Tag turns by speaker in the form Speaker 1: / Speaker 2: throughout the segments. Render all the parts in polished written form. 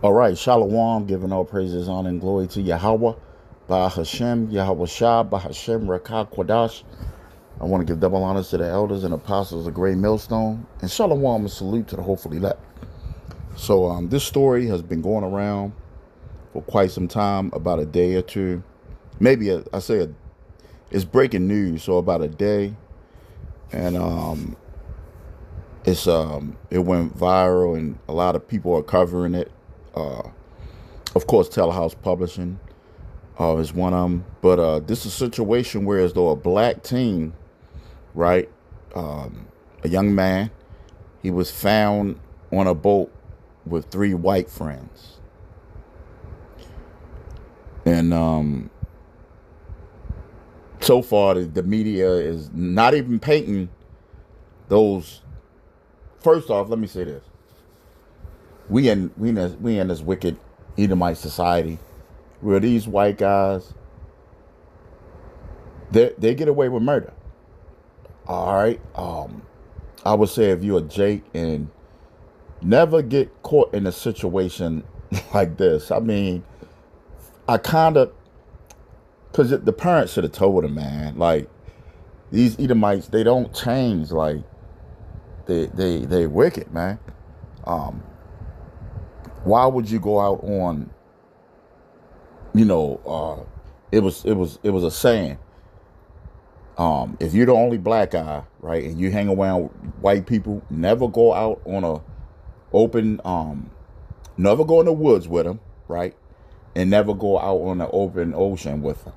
Speaker 1: All right, Shalom, giving all praises, honor, and glory to Yahweh, by Hashem, Yahweh Shah, by Hashem, Rakah Kwadash. I want to give double honors to the elders and apostles of Great Millstone, and Shalom and salute to the hopefully elect. So this story has been going around for quite some time, about a day or two. Maybe it's breaking news, so about a day, and it went viral, and a lot of people are covering it. Of course, Telehouse Publishing is one of them. But this is a situation where, as though a black teen, right, a young man, he was found on a boat with three white friends, and so far the media is not even painting those. First off, let me say this: we in this wicked Edomite society where these white guys they get away with murder. All right. I would say if you're a Jake and never get caught in a situation like this. I mean, I kind of, because the parents should have told him, man. Like, these Edomites, they don't change. Like, they wicked, man. Um, why would you go out on, it was a saying. If you're the only black guy, right, and you hang around white people, never go out on a open, never go in the woods with them, right, and never go out on the open ocean with them.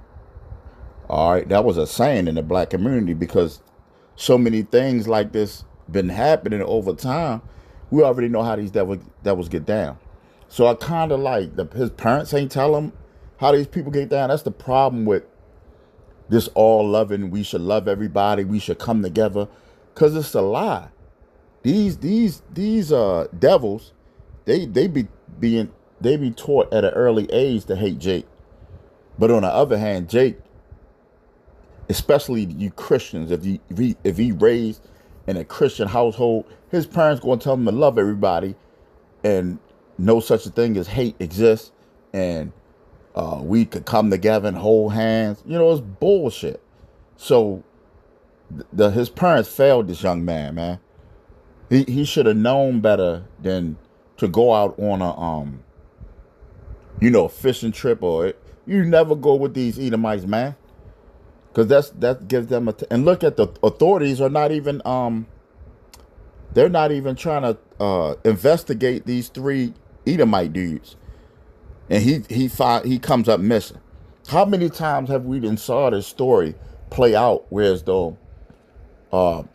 Speaker 1: All right, that was a saying in the black community because so many things like this been happening over time. We already know how these devils get down. So I kind of like his parents ain't tell him how these people get down. That's the problem with this all loving. We should love everybody. We should come together, because it's a lie. These devils, they be taught at an early age to hate Jake. But on the other hand, Jake, especially you Christians, if he raised in a Christian household, his parents going to tell him to love everybody, and no such a thing as hate exists, and we could come together and hold hands. It's bullshit. So his parents failed this young man, man. He should have known better than to go out on a fishing trip, or you never go with these Edomites, man, because that gives them and look at the authorities are not even they're not even trying to investigate these three Edomite dudes, and he comes up missing. How many times have we been saw this story play out, whereas though the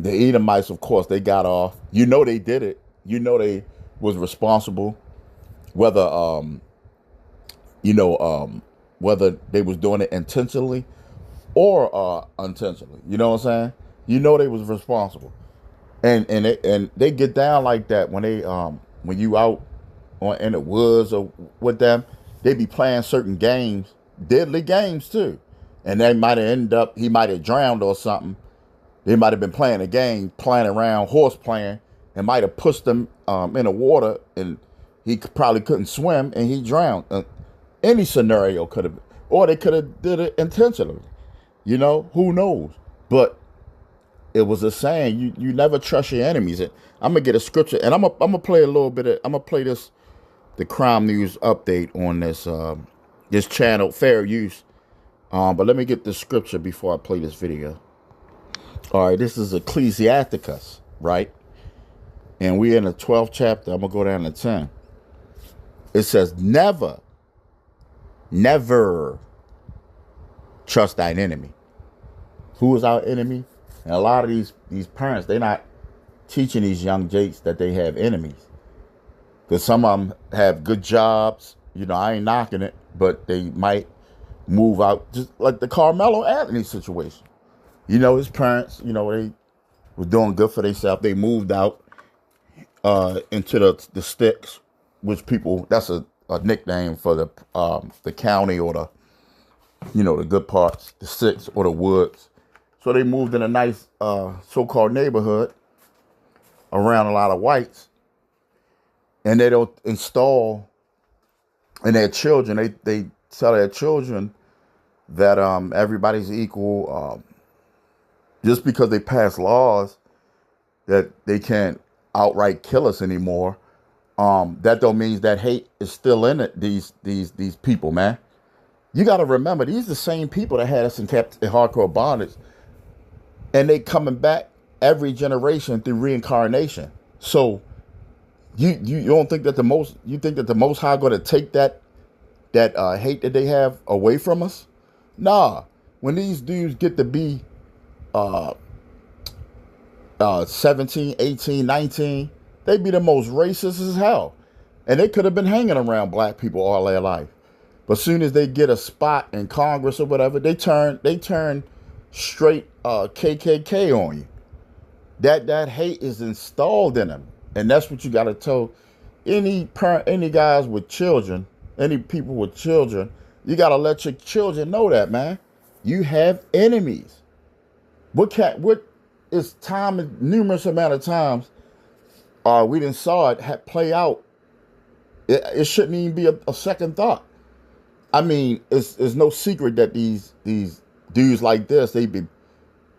Speaker 1: Edomites, of course, they got off. They did it. They was responsible, whether whether they was doing it intentionally or unintentionally. You know what I'm saying? They was responsible, and they get down like that when you out in the woods or with them. They be playing certain games, deadly games too, and they might have ended up. He might have drowned or something. They might have been playing a game, playing around, horse playing, and might have pushed him in the water, and he probably couldn't swim, and he drowned. Any scenario could have, or they could have did it intentionally. Who knows? But it was a saying: you never trust your enemies. And I'm gonna get a scripture, and I'm gonna play a little bit. I'm gonna play the crime news update on this channel, fair use. But let me get the scripture before I play this video. All right, this is Ecclesiasticus, right? And we're in the 12th chapter. I'm going to go down to 10. It says, never trust thine enemy. Who is our enemy? And a lot of these parents, they're not teaching these young Jakes that they have enemies. Because some of them have good jobs. I ain't knocking it, but they might move out, just like the Carmelo Anthony situation. His parents, they were doing good for themselves. They moved out into the sticks, which that's a nickname for the county, or the good parts, the sticks or the woods. So they moved in a nice so-called neighborhood around a lot of whites. and they don't install in their children. They tell their children that everybody's equal. Just because they pass laws that they can't outright kill us anymore, that don't mean that hate is still in it. These people, man. You got to remember, these are the same people that had us in hardcore bondage, and they coming back every generation through reincarnation. So you don't think that the Most High going to take that hate that they have away from us? Nah. When these dudes get to be 17, 18, 19, they be the most racist as hell. And they could have been hanging around black people all their life. But soon as they get a spot in Congress or whatever, they turn straight KKK on you. That hate is installed in them. And that's what you got to tell any parent, any guys with children, any people with children. You got to let your children know that, man. You have enemies. What is time, numerous amount of times we didn't saw it play out. It shouldn't even be a second thought. I mean, it's no secret that these dudes like this, they've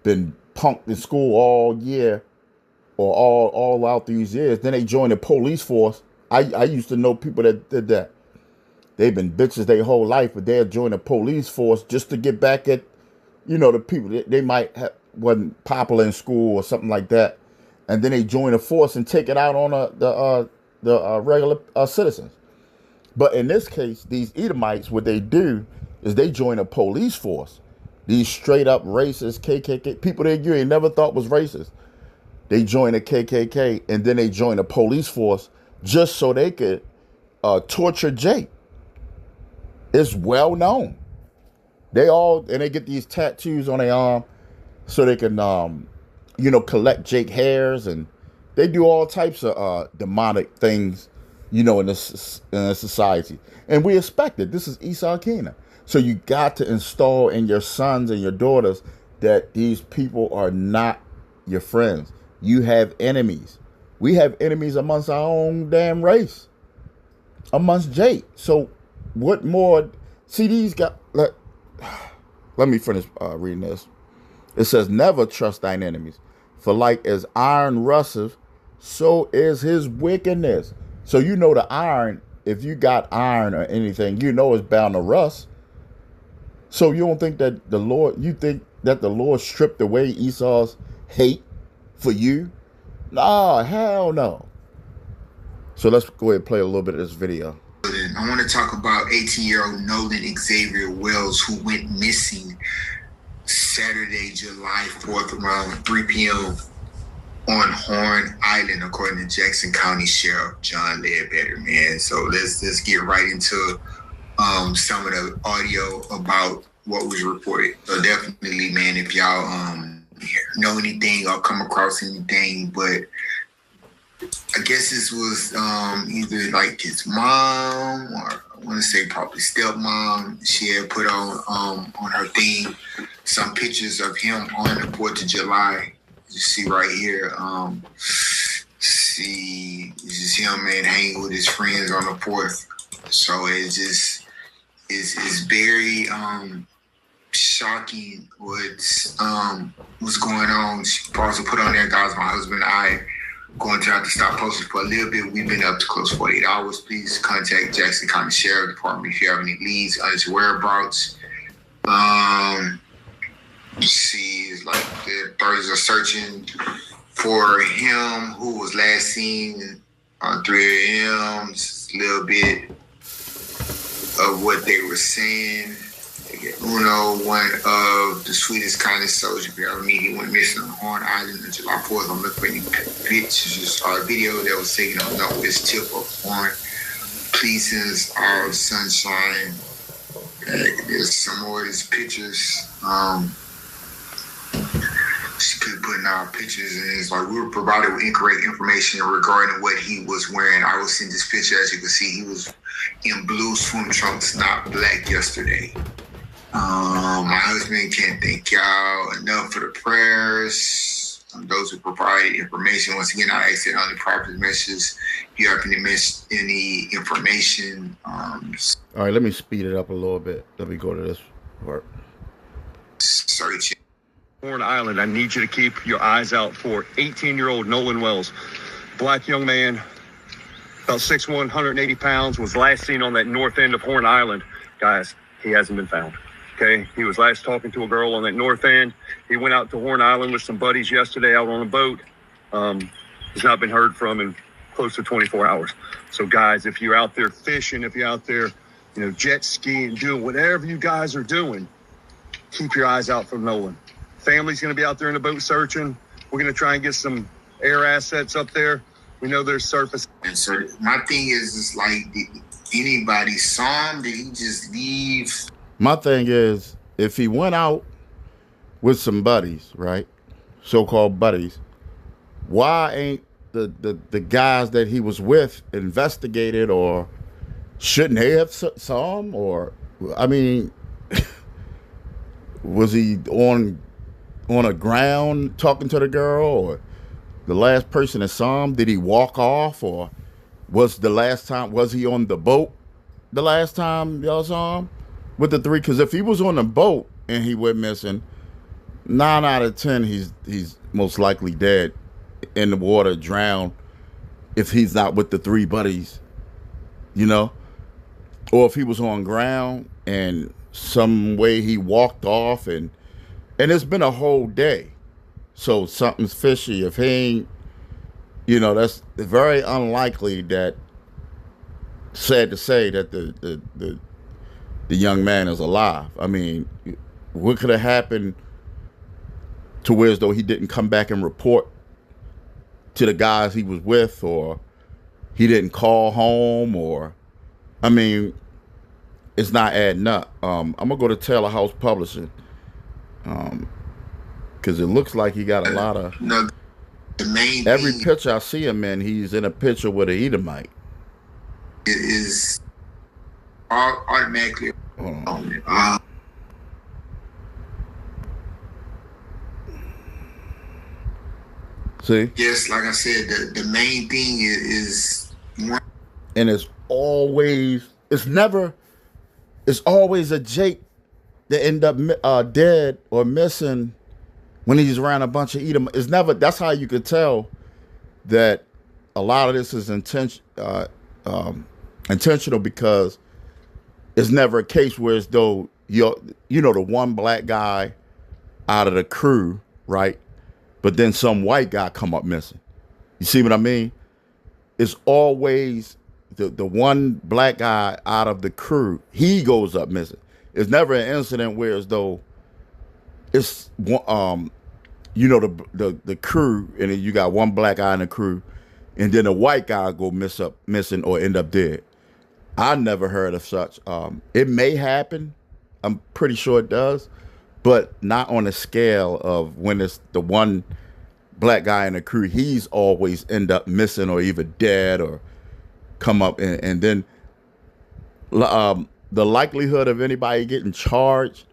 Speaker 1: been punked in school all year or all out these years. Then they join the police force. I used to know people that did that. They've been bitches their whole life, but they'll join the police force just to get back at, the people that they might have wasn't popular in school or something like that. And then they join the force and take it out on the regular citizens. But in this case, these Edomites, what they do is they join a police force. These straight up racist KKK people that you ain't never thought was racist. They join a KKK and then they join a police force just so they could torture Jake. It's well known. They get these tattoos on their arm so they can, collect Jake hairs, and they do all types of demonic things, in this society. And we expect it. This is Esau Canaan. So you got to install in your sons and your daughters that these people are not your friends. You have enemies. We have enemies amongst our own damn race, amongst Jake. So what more? See, these guys. Let me finish reading this. It says, "Never trust thine enemies, for like as iron rusteth, so is his wickedness." So the iron, if you got iron or anything, it's bound to rust. So you don't think that you think that the Lord stripped away Esau's hate for you? Nah, hell no. So let's go ahead and play a little bit of this video.
Speaker 2: I want to talk about 18-year-old Nolan Xavier Wells, who went missing Saturday, July 4th around 3 p.m. on Horn Island, according to Jackson County Sheriff John Ledbetter, man. So let's get right into some of the audio about what was reported. So definitely, man, if y'all know anything or come across anything, but I guess this was either like his mom or I want to say probably stepmom. She had put on her thing some pictures of him on the 4th of July. You see right here. See, it's just him, man, hanging with his friends on the 4th. So it's just it's very shocking what's going on. She also put on there, guys, my husband and I going to have to stop posting for a little bit. We've been up to close to 48 hours. Please contact Jackson County Sheriff Department if you have any leads on his whereabouts. See, it's like the authorities are searching for him, who was last seen on 3 a.m. Just a little bit of what they were saying. Uno, one of the sweetest, kindest souls you've ever met, he went missing on Horn Island on July 4th. I'm looking for any pictures or video that was taken on the northwest tip of Horn. Please send us our sunshine. There's some more of these pictures. She keep putting out pictures, and it's like we were provided with incorrect information regarding what he was wearing. I will send this picture. As you can see, he was in blue swim trunks, not black, yesterday. My husband can't thank y'all enough for the prayers. Those who provide information, once again, I exit on the property messages. If you have any information.
Speaker 1: All right, let me speed it up a little bit. Let me go to this part.
Speaker 2: Search it.
Speaker 3: Horn Island, I need you to keep your eyes out for 18-year-old Nolan Wells. Black young man, about 6'1", 180 pounds, was last seen on that north end of Horn Island. Guys, he hasn't been found. Okay, he was last talking to a girl on that north end. He went out to Horn Island with some buddies yesterday out on a boat. He's not been heard from in close to 24 hours. So guys, if you're out there fishing, if you're out there, jet skiing, doing whatever you guys are doing, keep your eyes out for Nolan. Family's going to be out there in the boat searching. We're going to try and get some air assets up there. We know there's surface.
Speaker 2: And so my thing is like, did anybody saw him? Did he just leave?
Speaker 1: My thing is, if he went out with some buddies, right, so-called buddies, why ain't the guys that he was with investigated, or shouldn't they have saw him? Or, I mean, was he on a ground talking to the girl, or the last person that saw him, did he walk off, or was he on the boat the last time y'all saw him with the three? Because if he was on the boat and he went missing, 9 out of 10 he's most likely dead in the water, drowned, if he's not with the three buddies, or if he was on ground and some way he walked off, and it's been a whole day, so something's fishy. If he ain't, that's very unlikely. That, sad to say, that the young man is alive. I mean, what could have happened to where as though he didn't come back and report to the guys he was with, or he didn't call home, or, I mean, it's not adding up. I'm gonna go to Taylor House Publishing, because it looks like he got a lot of.
Speaker 2: No, the main
Speaker 1: every
Speaker 2: thing
Speaker 1: picture I see him in, he's in a picture with an Edomite.
Speaker 2: It is automatically on it.
Speaker 1: See?
Speaker 2: Yes, like I said, the main thing is one.
Speaker 1: And it's always a Jake that end up dead or missing when he's around a bunch of Edom. It's never. That's how you could tell that a lot of this is intentional, because it's never a case where as though the one black guy out of the crew, right? But then some white guy come up missing. You see what I mean? It's always the one black guy out of the crew. He goes up missing. It's never an incident where as though it's the crew, and then you got one black guy in the crew, and then a white guy go missing or end up dead. I never heard of such. It may happen. I'm pretty sure it does, but not on a scale of when it's the one black guy in the crew. He's always end up missing or either dead or come up, and then the likelihood of anybody getting charged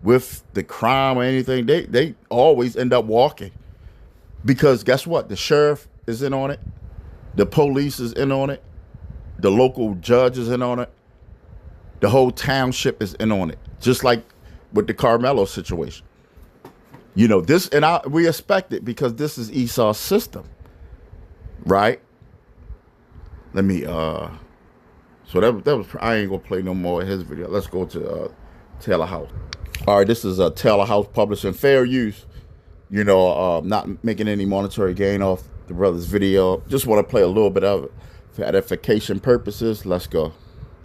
Speaker 1: with the crime or anything, they always end up walking, because guess what? The sheriff is in on it, the police is in on it, the local judge is in on it, the whole township is in on it, just like with the Carmelo situation. This, and we expect it because this is Esau's system, right? Let me so that was, I ain't gonna play no more of his video. Let's go to Taylor House. All right, this is Taylor House Publishing, fair use. Not making any monetary gain off the brother's video. Just want to play a little bit of it for edification purposes. Let's go.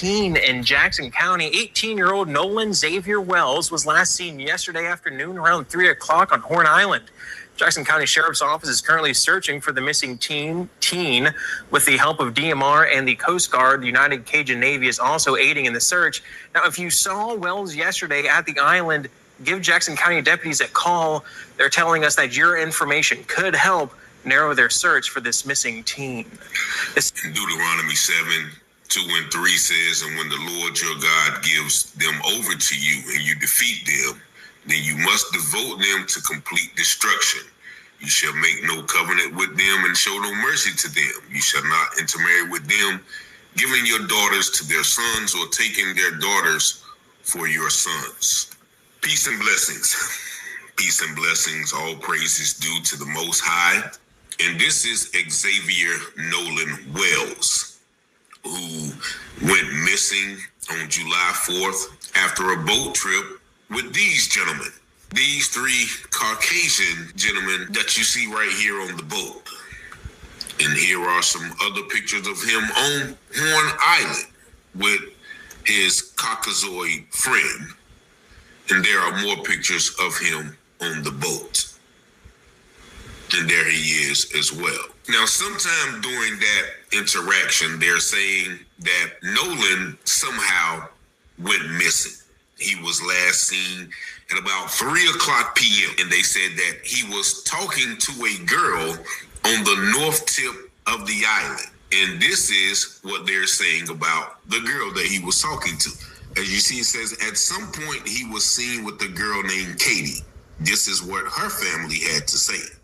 Speaker 4: In Jackson County, 18-year-old Nolan Xavier Wells was last seen yesterday afternoon around 3 o'clock on Horn Island. Jackson County Sheriff's Office is currently searching for the missing teen with the help of DMR and the Coast Guard. The United Cajun Navy is also aiding in the search. Now, if you saw Wells yesterday at the island, give Jackson County deputies a call. They're telling us that your information could help narrow their search for this missing teen.
Speaker 5: Deuteronomy 7:2-3 says, and when the Lord your God gives them over to you and you defeat them, then you must devote them to complete destruction. You shall make no covenant with them and show no mercy to them. You shall not intermarry with them, giving your daughters to their sons or taking their daughters for your sons. Peace and blessings. Peace and blessings. All praises due to the Most High. And this is Xavier Nolan Wells, who went missing on July 4th after a boat trip with these gentlemen. These three Caucasian gentlemen that you see right here on the boat. And here are some other pictures of him on Horn Island with his Caucasoid friend. And there are more pictures of him on the boat. And there he is as well. Now, sometime during that interaction, they're saying that Nolan somehow went missing. He was last seen at about 3:00 p.m. And they said that he was talking to a girl on the north tip of the island. And this is what they're saying about the girl that he was talking to. As you see, it says at some point he was seen with a girl named Katie. This is what her family had to say.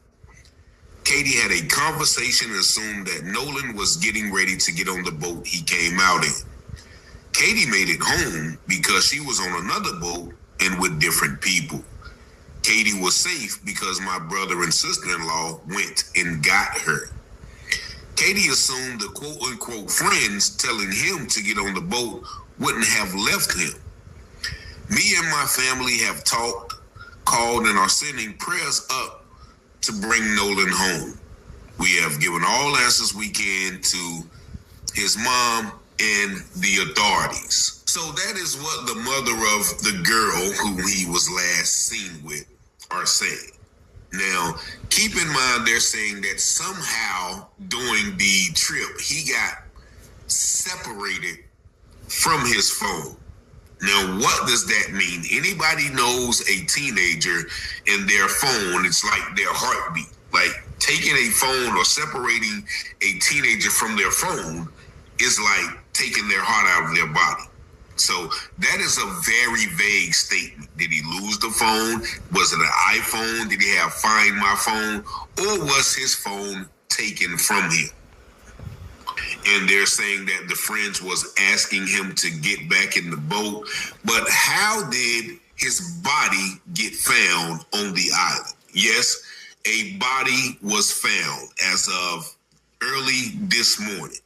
Speaker 5: Katie had a conversation and assumed that Nolan was getting ready to get on the boat he came out in. Katie made it home because she was on another boat and with different people. Katie was safe because my brother and sister-in-law went and got her. Katie assumed the quote-unquote friends telling him to get on the boat wouldn't have left him. Me and my family have talked, called, and are sending prayers up to bring Nolan home. We have given all answers we can to his mom and the authorities. So that is what the mother of the girl who he was last seen with are saying. Now, keep in mind they're saying that somehow during the trip he got separated from his phone. Now, what does that mean? Anybody knows a teenager and their phone, it's like their heartbeat. Like taking a phone or separating a teenager from their phone is like taking their heart out of their body. So that is a very vague statement. Did he lose the phone? Was it an iPhone? Did he have Find My Phone? Or was his phone taken from him? And they're saying that the friends was asking him to get back in the boat. But how did his body get found on the island? Yes, a body was found as of early this morning.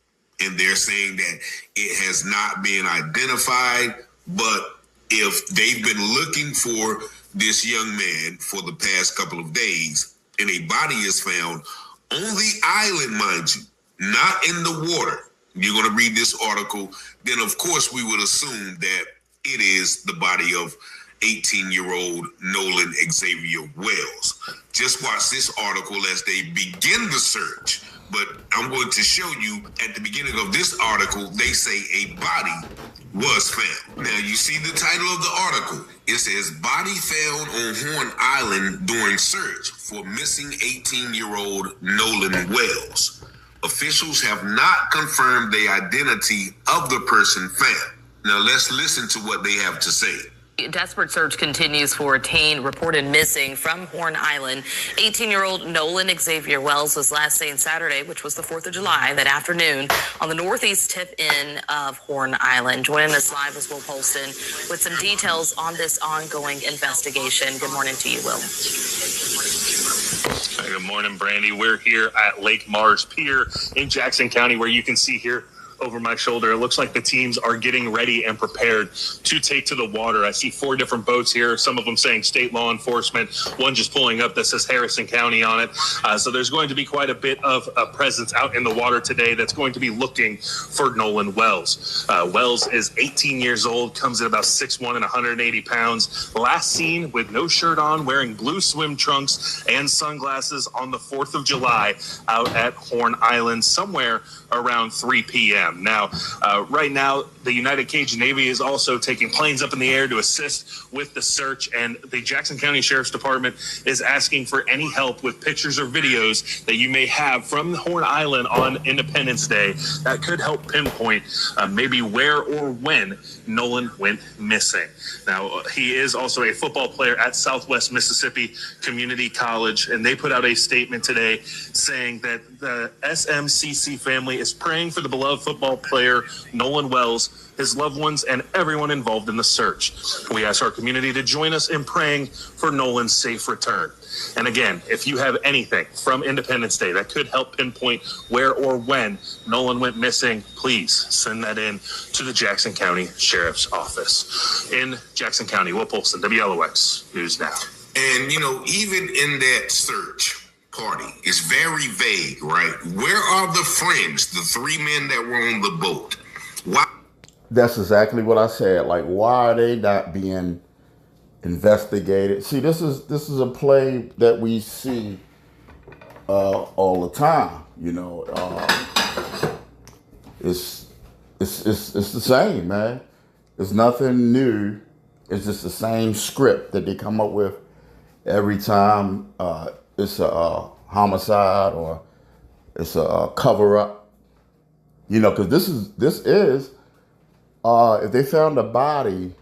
Speaker 5: And they're saying that it has not been identified. But if they've been looking for this young man for the past couple of days and a body is found on the island, mind you, not in the water, you're going to read this article, then of course we would assume that it is the body of 18-year-old Nolan Xavier Wells. Just watch this article as they begin the search. But I'm going to show you at the beginning of this article, they say a body was found. Now you see the title of the article. It says body found on Horn Island during search for missing 18-year-old Nolan Wells. Officials have not confirmed the identity of the person found. Now let's listen to what they have to say.
Speaker 6: Desperate search continues for a teen reported missing from Horn Island. 18-year-old Nolan Xavier Wells was last seen Saturday, which was the 4th of July, that afternoon on the northeast tip end of Horn Island. Joining us live is Will Polston with some details on this ongoing investigation. Good morning to you, Will.
Speaker 7: Good morning, Brandy. We're here at Lake Mars Pier in Jackson County, where you can see here over my shoulder, it looks like the teams are getting ready and prepared to take to the water. I see 4 different boats here, some of them saying state law enforcement, one just pulling up that says Harrison County on it. So there's going to be quite a bit of a presence out in the water today that's going to be looking for Nolan Wells. Wells is 18 years old, comes in about 6'1" and 180 pounds. Last seen with no shirt on, wearing blue swim trunks and sunglasses on the 4th of July out at Horn Island, somewhere around 3 p.m. Now, right now, The United Cajun Navy is also taking planes up in the air to assist with the search, and the Jackson County Sheriff's Department is asking for any help with pictures or videos that you may have from Horn Island on Independence Day that could help pinpoint maybe where or when Nolan went missing. Now, he is also a football player at Southwest Mississippi Community College, and they put out a statement today saying that the SMCC family is praying for the beloved football player Nolan Wells, his loved ones, and everyone involved in the search. We ask our community to join us in praying for Nolan's safe return. And again, if you have anything from Independence Day that could help pinpoint where or when Nolan went missing, please send that in to the Jackson County Sheriff's Office. In Jackson County, Will Polson, WLOX News Now.
Speaker 5: And, even in that search party, it's very vague, right? Where are the friends, the three men that were on the boat? Why?
Speaker 1: That's exactly what I said. Like, why are they not being investigated? See, this is a play that we see all the time. It's the same, man. It's nothing new. It's just the same script that they come up with every time it's a homicide or it's a cover up. Because this is if they found a body,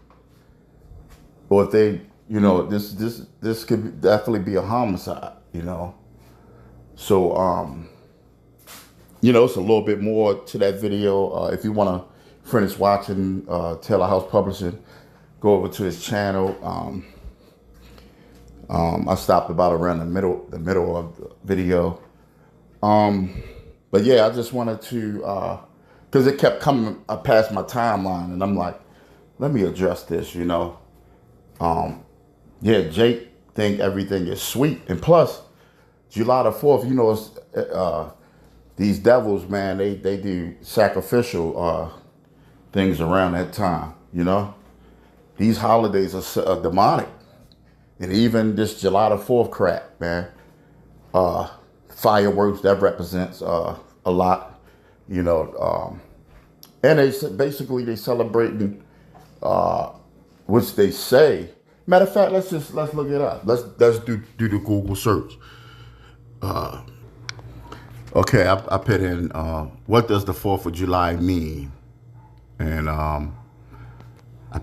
Speaker 1: or if they, this could definitely be a homicide, So, it's a little bit more to that video. If you want to finish watching Taylor House Publishing, go over to his channel. I stopped about around the middle of the video. But yeah, I just wanted to, because it kept coming past my timeline, and I'm like, let me address this, Jake think everything is sweet. And plus, July the 4th, it's, these devils, man, they do sacrificial things around that time, These holidays are demonic. And even this July the 4th crap, man, fireworks, that represents a lot. And they celebrating, which they say. Matter of fact, let's look it up. Let's do the Google search. Okay, I put in what does the 4th of July mean, and I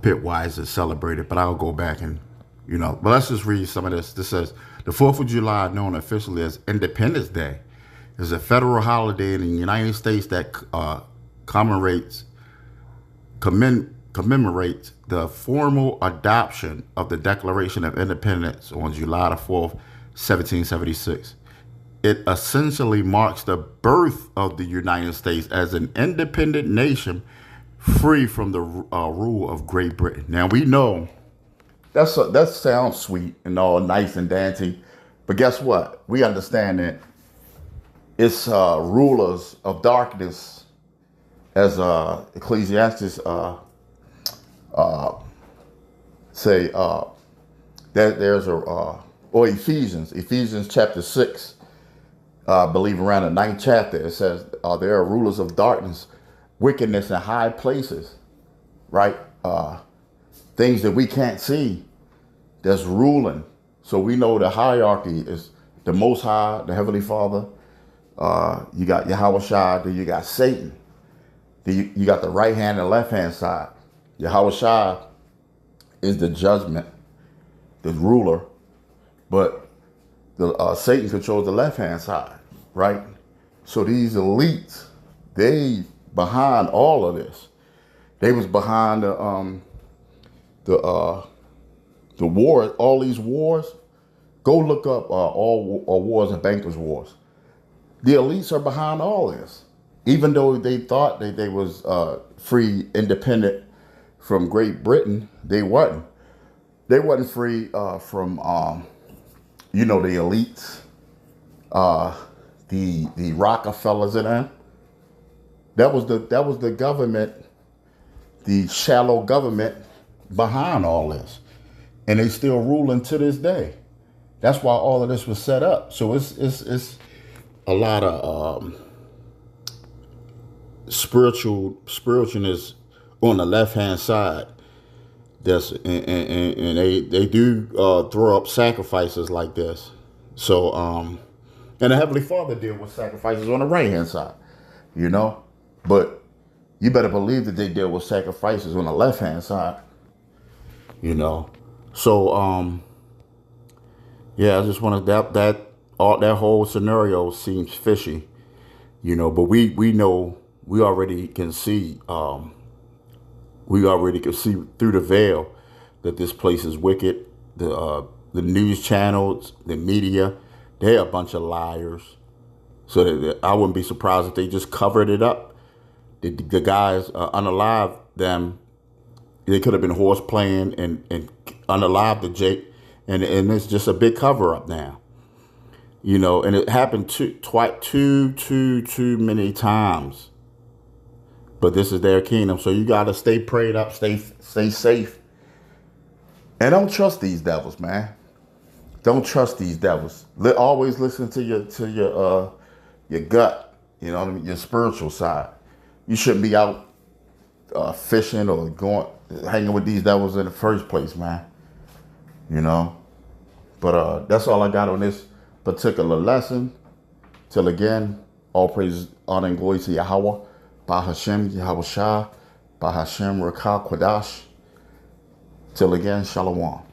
Speaker 1: put why is it celebrated. But I'll go back and But let's just read some of this. This says the 4th of July, known officially as Independence Day, is a federal holiday in the United States that commemorates the formal adoption of the Declaration of Independence on July the 4th, 1776. It essentially marks the birth of the United States as an independent nation free from the rule of Great Britain. Now, we know that sounds sweet and all nice and dancing, but guess what? We understand that it's rulers of darkness, as Ecclesiastes say that there's or Ephesians chapter 6, I believe around the 9th chapter, it says there are rulers of darkness, wickedness in high places, right? Things that we can't see that's ruling. So we know the hierarchy is the Most High, the Heavenly Father. You got Yahweh Shai, then you got Satan. Then you got the right hand and left hand side. Yahweh Shai is the judgment, the ruler, but the Satan controls the left hand side, right? So these elites, they behind all of this. They was behind the war, all these wars. Go look up all wars and bankers' wars. The elites are behind all this. Even though they thought that they was free, independent from Great Britain, they wasn't. They wasn't free from the elites, the Rockefellers and them. That was the government, the shallow government behind all this, and they still ruling to this day. That's why all of this was set up. So it's a lot of spiritualness on the left hand side. That's and they do throw up sacrifices like this. So and the Heavenly Father deal with sacrifices on the right hand side, you know. But you better believe that they deal with sacrifices on the left hand side, you know. So yeah, I just want to that whole scenario seems fishy, you know. But we know, we already can see through the veil that this place is wicked. The news channels, the media, they're a bunch of liars. So that I wouldn't be surprised if they just covered it up. The guys unalive them. They could have been horse playing and unalive the Jake, and it's just a big cover up now. You know, and it happened too many times. But this is their kingdom, so you gotta stay prayed up, stay safe, and don't trust these devils, man. Don't trust these devils. Always listen to your gut. You know what I mean? Your spiritual side. You shouldn't be out fishing or hanging with these devils in the first place, man. You know. But that's all I got on this particular lesson. Till again, all praise, honor, and glory to Yahweh. By Hashem, Yahweh Shah, by Hashem, Rakah, Quadash. Till again, Shalom.